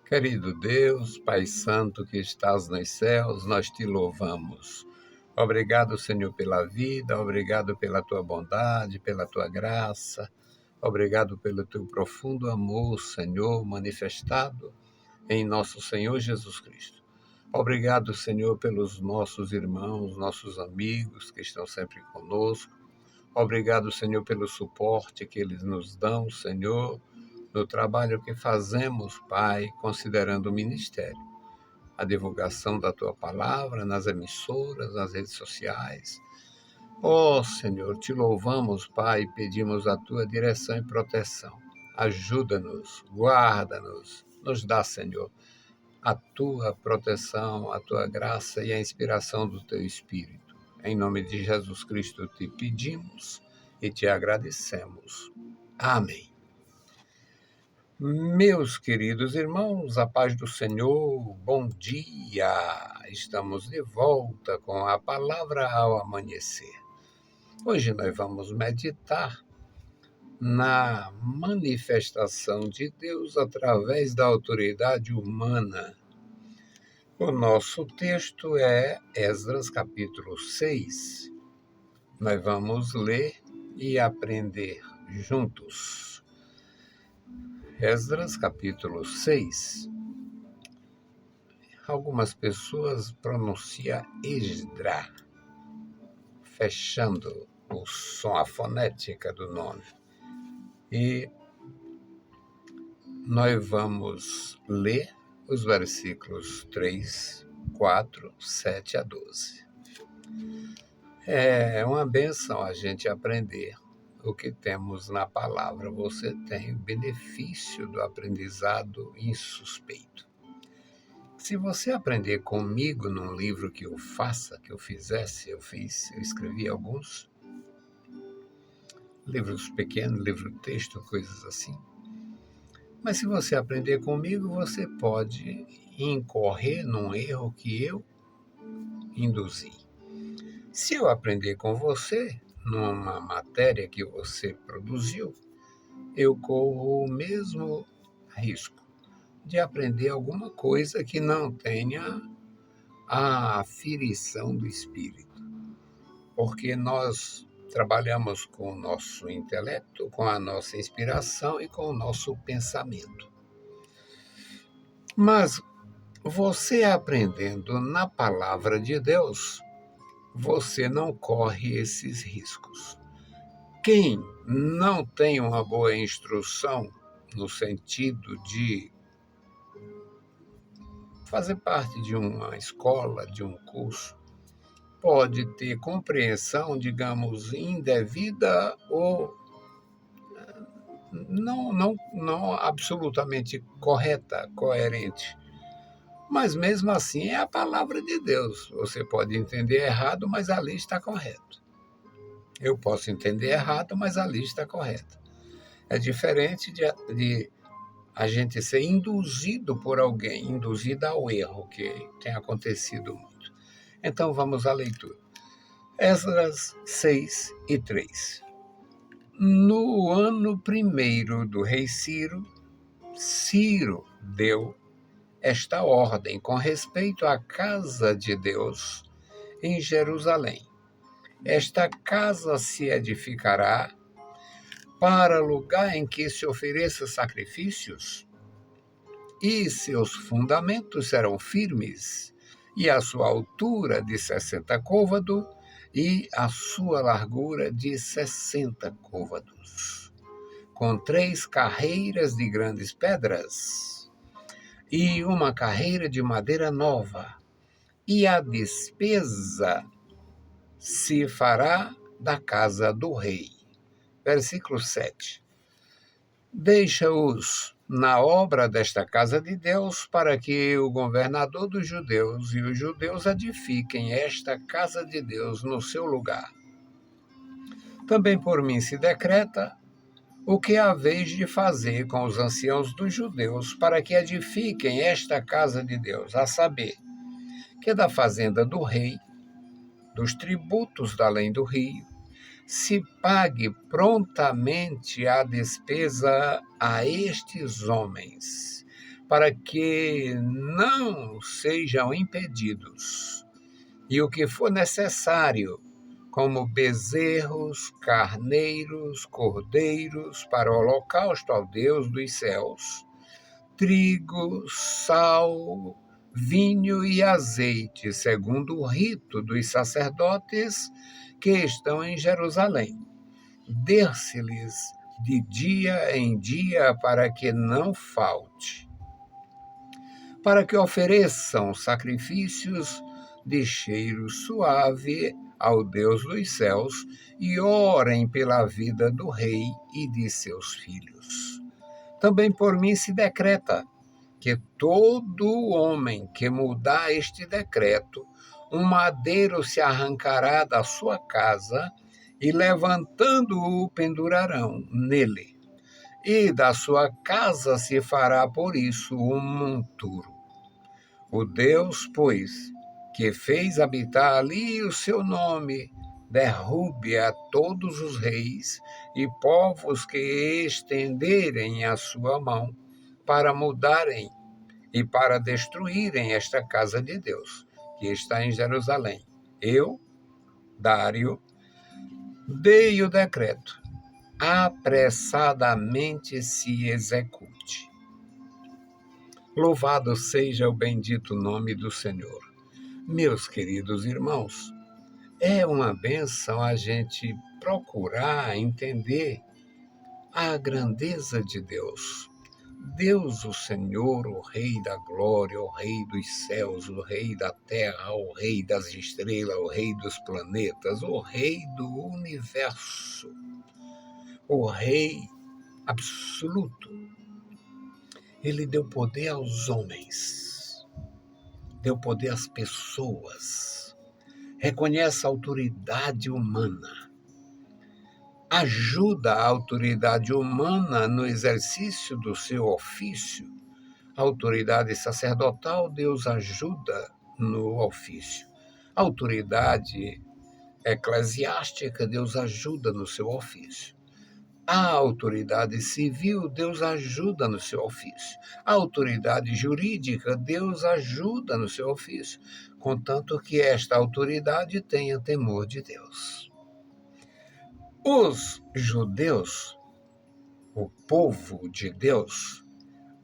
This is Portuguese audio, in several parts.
Querido Deus, Pai Santo que estás nos céus, nós te louvamos. Obrigado, Senhor, pela vida, obrigado pela tua bondade, pela tua graça, obrigado pelo teu profundo amor, Senhor, manifestado em nosso Senhor Jesus Cristo. Obrigado, Senhor, pelos nossos irmãos, nossos amigos que estão sempre conosco. Obrigado, Senhor, pelo suporte que eles nos dão, Senhor, no trabalho que fazemos, Pai, considerando o ministério, a divulgação da Tua Palavra nas emissoras, nas redes sociais. Senhor, te louvamos, Pai, e pedimos a Tua direção e proteção. Ajuda-nos, guarda-nos, nos dá, Senhor, a Tua proteção, a Tua graça e a inspiração do Teu Espírito. Em nome de Jesus Cristo te pedimos e te agradecemos. Amém. Meus queridos irmãos, a paz do Senhor, bom dia! Estamos de volta com a palavra ao amanhecer. Hoje nós vamos meditar na manifestação de Deus através da autoridade humana. O nosso texto é Esdras, capítulo 6. Nós vamos ler e aprender juntos. Esdras, capítulo 6. Algumas pessoas pronunciam Esdra, fechando o som, a fonética do nome. E nós vamos ler os versículos 3, 4, 7 a 12. É uma bênção a gente aprender o que temos na palavra. Você tem o benefício do aprendizado insuspeito. Se você aprender comigo num livro que eu escrevi alguns livros pequenos, livro-texto, coisas assim. Mas se você aprender comigo, você pode incorrer num erro que eu induzi. Se eu aprender com você, numa matéria que você produziu, eu corro o mesmo risco de aprender alguma coisa que não tenha a aferição do espírito. Porque nós trabalhamos com o nosso intelecto, com a nossa inspiração e com o nosso pensamento. Mas você aprendendo na palavra de Deus, você não corre esses riscos. Quem não tem uma boa instrução no sentido de fazer parte de uma escola, de um curso, pode ter compreensão, digamos, indevida ou não absolutamente correta, coerente. Mas mesmo assim é a palavra de Deus. Você pode entender errado, mas ali está correto. Eu posso entender errado, mas ali está correto. É diferente de a gente ser induzido por alguém, induzido ao erro, que tem acontecido muito. Então vamos à leitura. Esdras 6 e 3. No ano primeiro do rei Ciro, Ciro deu esta ordem com respeito à casa de Deus em Jerusalém. Esta casa se edificará para lugar em que se ofereça sacrifícios, e seus fundamentos serão firmes, e a sua altura de 60 côvados, e a sua largura de 60 côvados, com 3 carreiras de grandes pedras, e uma carreira de madeira nova, e a despesa se fará da casa do rei. Versículo 7. Deixa-os na obra desta casa de Deus, para que o governador dos judeus e os judeus edifiquem esta casa de Deus no seu lugar. Também por mim se decreta o que haveis de fazer com os anciãos dos judeus, para que edifiquem esta casa de Deus, a saber, que da fazenda do rei, dos tributos da além do rio, se pague prontamente a despesa a estes homens, para que não sejam impedidos, e o que for necessário, como bezerros, carneiros, cordeiros, para o holocausto ao Deus dos céus, trigo, sal, vinho e azeite, segundo o rito dos sacerdotes que estão em Jerusalém. Dê-se-lhes de dia em dia para que não falte, para que ofereçam sacrifícios de cheiro suave ao Deus dos céus e orem pela vida do rei e de seus filhos. Também por mim se decreta que todo homem que mudar este decreto, um madeiro se arrancará da sua casa e levantando-o pendurarão nele. E da sua casa se fará por isso um monturo. O Deus, pois, que fez habitar ali o seu nome, derrube a todos os reis e povos que estenderem a sua mão para mudarem e para destruírem esta casa de Deus, que está em Jerusalém. Eu, Dário, dei o decreto. Apressadamente se execute. Louvado seja o bendito nome do Senhor. Meus queridos irmãos, é uma bênção a gente procurar entender a grandeza de Deus. Deus, o Senhor, o Rei da glória, o Rei dos céus, o Rei da terra, o Rei das estrelas, o Rei dos planetas, o Rei do universo, o Rei absoluto. Ele deu poder aos homens, deu poder às pessoas, reconhece a autoridade humana, ajuda a autoridade humana no exercício do seu ofício. A autoridade sacerdotal, Deus ajuda no ofício. A autoridade eclesiástica, Deus ajuda no seu ofício. A autoridade civil, Deus ajuda no seu ofício. A autoridade jurídica, Deus ajuda no seu ofício, contanto que esta autoridade tenha temor de Deus. Os judeus, o povo de Deus,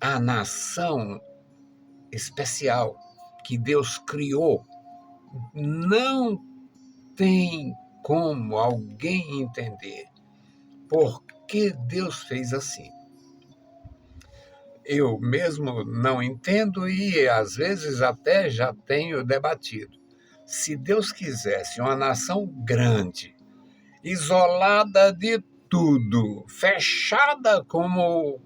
a nação especial que Deus criou, não tem como alguém entender por que Deus fez assim. Eu mesmo não entendo e às vezes até já tenho debatido. Se Deus quisesse uma nação grande, isolada de tudo, fechada como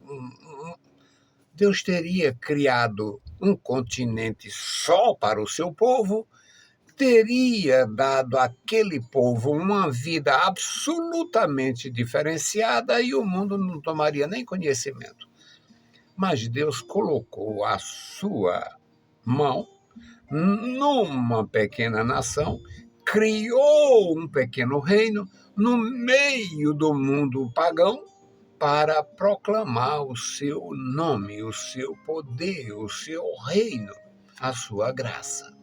Deus teria criado um continente só para o seu povo, teria dado àquele povo uma vida absolutamente diferenciada e o mundo não tomaria nem conhecimento. Mas Deus colocou a sua mão numa pequena nação, criou um pequeno reino no meio do mundo pagão para proclamar o seu nome, o seu poder, o seu reino, a sua graça.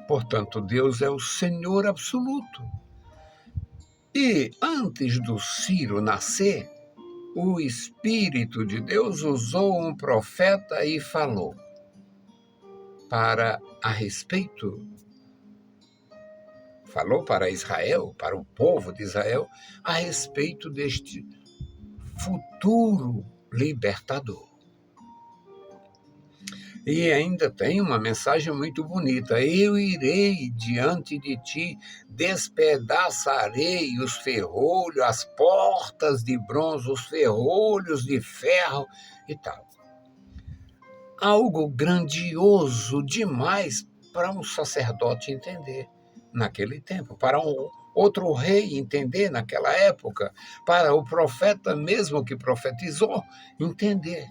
Portanto, Deus é o Senhor absoluto. E antes do Ciro nascer, o Espírito de Deus usou um profeta e falou para Israel, para o povo de Israel, a respeito deste futuro libertador. E ainda tem uma mensagem muito bonita. Eu irei diante de ti, despedaçarei os ferrolhos, as portas de bronze, os ferrolhos de ferro e tal. Algo grandioso demais para um sacerdote entender naquele tempo, para um outro rei entender naquela época, para o profeta mesmo que profetizou entender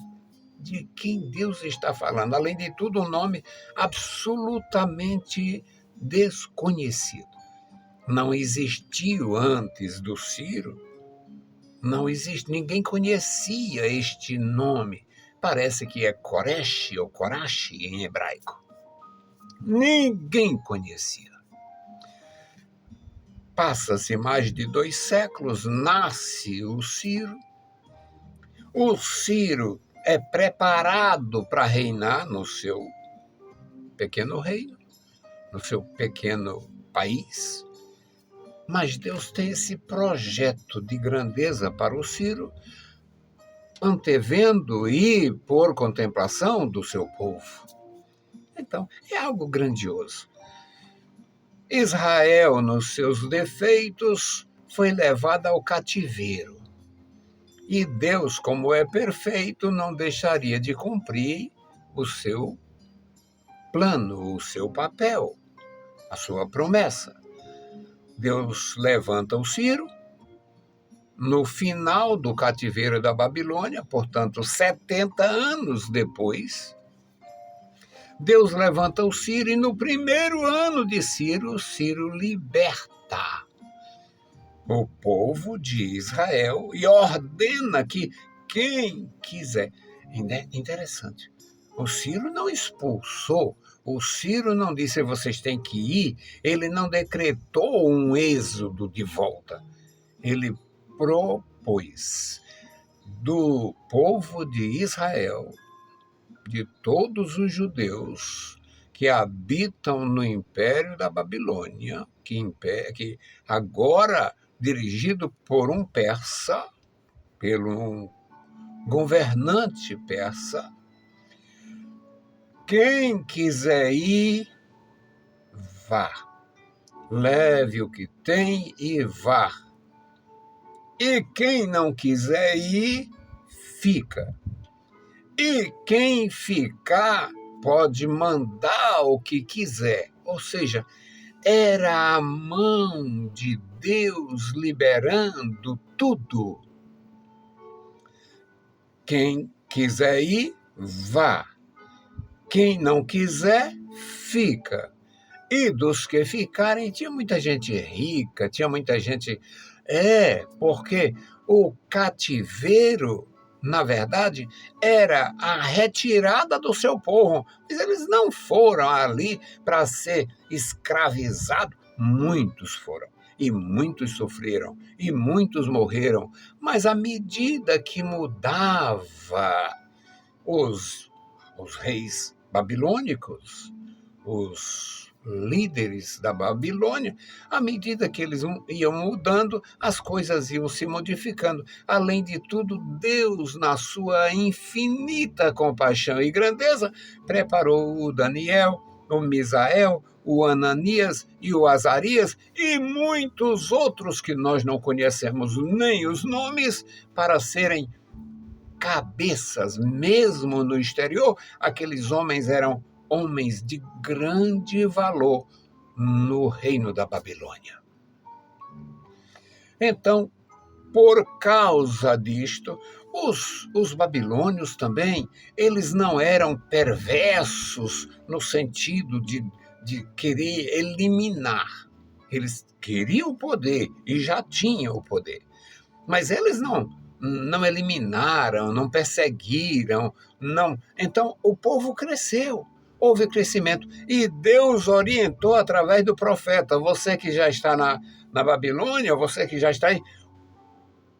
de quem Deus está falando. Além de tudo, um nome absolutamente desconhecido. Não existiu antes do Ciro, ninguém conhecia este nome Parece que é Koresh ou Korash em hebraico. Ninguém conhecia. Passa-se mais de 2 séculos, nasce o Ciro. O Ciro é preparado para reinar no seu pequeno reino, no seu pequeno país. Mas Deus tem esse projeto de grandeza para o Ciro, antevendo e por contemplação do seu povo. Então, é algo grandioso. Israel, nos seus defeitos, foi levado ao cativeiro. E Deus, como é perfeito, não deixaria de cumprir o seu plano, o seu papel, a sua promessa. Deus levanta o Ciro no final do cativeiro da Babilônia, portanto, 70 anos depois. Deus levanta o Ciro e no primeiro ano de Ciro, Ciro liberta o povo de Israel e ordena que quem quiser. Interessante. O Ciro não expulsou, o Ciro não disse vocês têm que ir, ele não decretou um êxodo de volta. Ele propôs do povo de Israel, de todos os judeus que habitam no Império da Babilônia, que agora dirigido por um persa, por um governante persa, quem quiser ir, vá. Leve o que tem e vá. E quem não quiser ir, fica. E quem ficar pode mandar o que quiser. Ou seja, era a mão de Deus liberando tudo. Quem quiser ir, vá. Quem não quiser, fica. E dos que ficarem, tinha muita gente rica, tinha muita gente... porque o cativeiro, na verdade, era a retirada do seu povo. Mas eles não foram ali para ser escravizados. Muitos foram, e muitos sofreram, e muitos morreram. Mas à medida que mudava os reis babilônicos, os líderes da Babilônia, à medida que eles iam mudando, as coisas iam se modificando. Além de tudo, Deus, na sua infinita compaixão e grandeza, preparou o Daniel, o Misael, o Ananias e o Azarias e muitos outros que nós não conhecemos nem os nomes para serem cabeças, mesmo no exterior. Aqueles homens eram homens de grande valor no reino da Babilônia. Então, por causa disto, os babilônios também, eles não eram perversos no sentido de querer eliminar. Eles queriam o poder e já tinham o poder. Mas eles não eliminaram, não perseguiram, não. Então, o povo cresceu. Houve crescimento. E Deus orientou através do profeta. Você que já está na Babilônia, você que já está aí,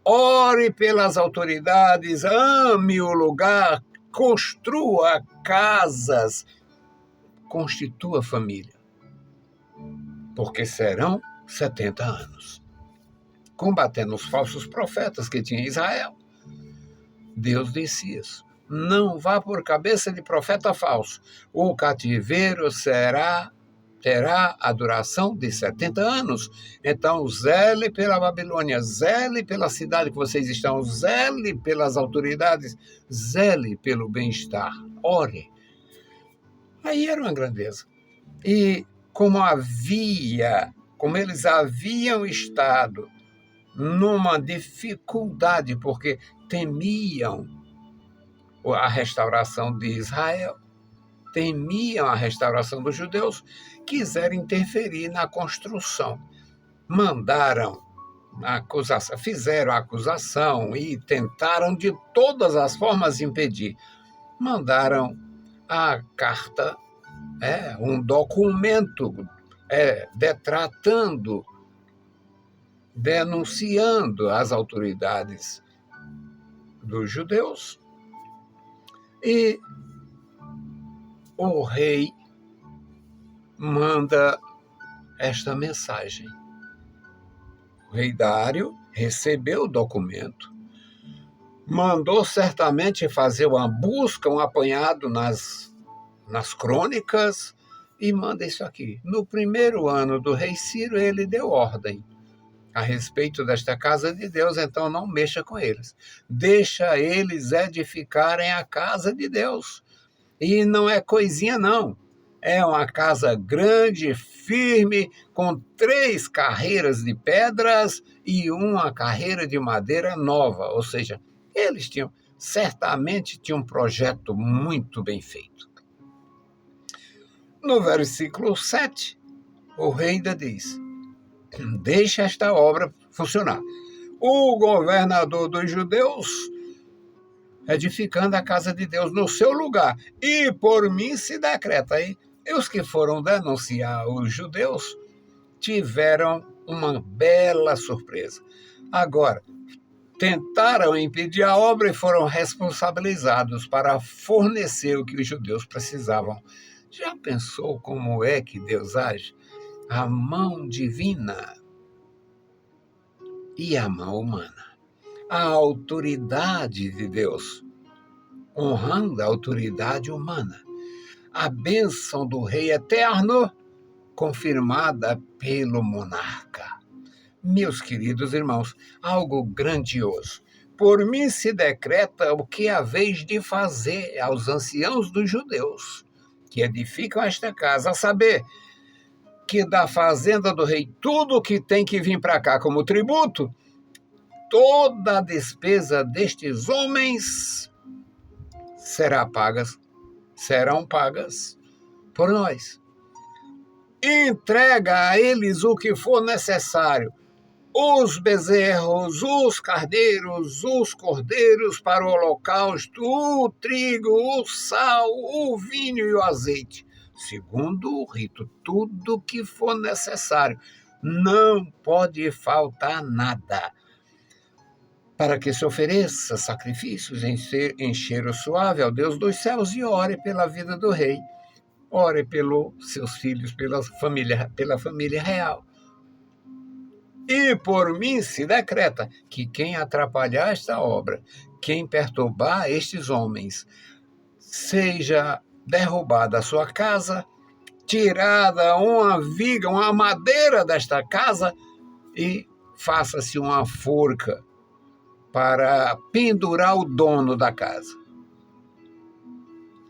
ore pelas autoridades, ame o lugar, construa casas, constitua família. Porque serão 70 anos. Combatendo os falsos profetas que tinha em Israel. Deus disse isso. Não vá por cabeça de profeta falso. O cativeiro terá a duração de 70 anos. Então, zele pela Babilônia, zele pela cidade que vocês estão, zele pelas autoridades, zele pelo bem-estar. Ore. Aí era uma grandeza. E como eles haviam estado numa dificuldade, porque temiam a restauração de Israel, temiam a restauração dos judeus, quiseram interferir na construção. Mandaram a acusação, fizeram a acusação e tentaram de todas as formas impedir. mandaram a carta, um documento detratando, denunciando as autoridades dos judeus, e o rei manda esta mensagem. O rei Dário recebeu o documento, mandou certamente fazer uma busca, um apanhado nas crônicas, e manda isso aqui. No primeiro ano do rei Ciro, ele deu ordem a respeito desta casa de Deus, então não mexa com eles. Deixa eles edificarem a casa de Deus. E não é coisinha, não. É uma casa grande, firme, com 3 carreiras de pedras e uma carreira de madeira nova. Ou seja, eles certamente tinham um projeto muito bem feito. No versículo 7, o rei ainda diz: deixa esta obra funcionar. O governador dos judeus edificando a casa de Deus no seu lugar, e por mim se decreta. Aí, e os que foram denunciar os judeus tiveram uma bela surpresa. Agora, tentaram impedir a obra e foram responsabilizados para fornecer o que os judeus precisavam. Já pensou como é que Deus age? A mão divina e a mão humana. A autoridade de Deus, honrando a autoridade humana. A bênção do rei eterno, confirmada pelo monarca. Meus queridos irmãos, algo grandioso. Por mim se decreta o que é vez de fazer aos anciãos dos judeus, que edificam esta casa, a saber, que da fazenda do rei, tudo o que tem que vir para cá como tributo, toda a despesa destes homens serão pagas por nós. Entrega a eles o que for necessário, os bezerros, os cardeiros, os cordeiros para o holocausto, o trigo, o sal, o vinho e o azeite, segundo o rito, tudo que for necessário. Não pode faltar nada, para que se ofereça sacrifícios em cheiro suave ao Deus dos céus, e ore pela vida do rei, ore pelos seus filhos, pela família real. E por mim se decreta que quem atrapalhar esta obra, quem perturbar estes homens, seja derrubada a sua casa, tirada uma viga, uma madeira desta casa, e faça-se uma forca para pendurar o dono da casa.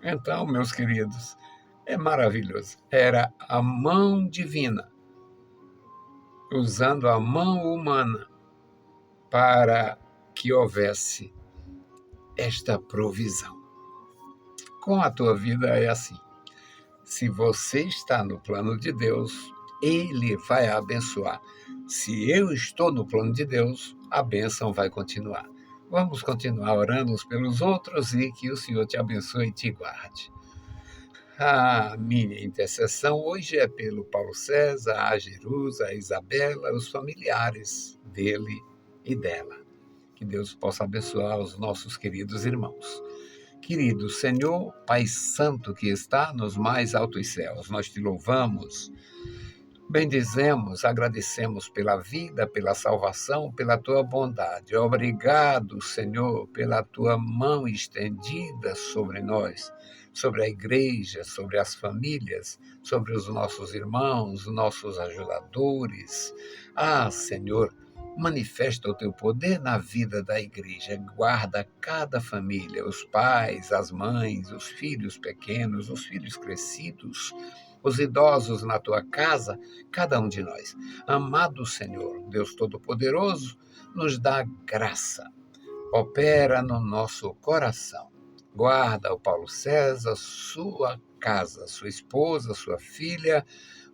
Então, meus queridos, é maravilhoso. Era a mão divina, usando a mão humana para que houvesse esta provisão. Com a tua vida é assim. Se você está no plano de Deus, Ele vai abençoar. Se eu estou no plano de Deus, a bênção vai continuar. Vamos continuar orando uns pelos outros e que o Senhor te abençoe e te guarde. A minha intercessão hoje é pelo Paulo César, a Jerusa, a Isabela, os familiares dele e dela. Que Deus possa abençoar os nossos queridos irmãos. Querido Senhor, Pai Santo que está nos mais altos céus, nós te louvamos, bendizemos, agradecemos pela vida, pela salvação, pela tua bondade. Obrigado, Senhor, pela tua mão estendida sobre nós, sobre a igreja, sobre as famílias, sobre os nossos irmãos, nossos ajudadores. Senhor, manifesta o teu poder na vida da igreja. Guarda cada família, os pais, as mães, os filhos pequenos, os filhos crescidos, os idosos na tua casa, cada um de nós. Amado Senhor, Deus Todo-Poderoso, nos dá graça. Opera no nosso coração. Guarda o Paulo César, sua casa, sua esposa, sua filha,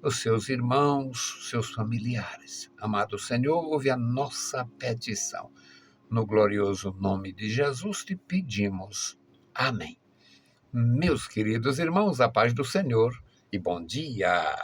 os seus irmãos, seus familiares. Amado Senhor, ouve a nossa petição. No glorioso nome de Jesus te pedimos. Amém. Meus queridos irmãos, a paz do Senhor e bom dia.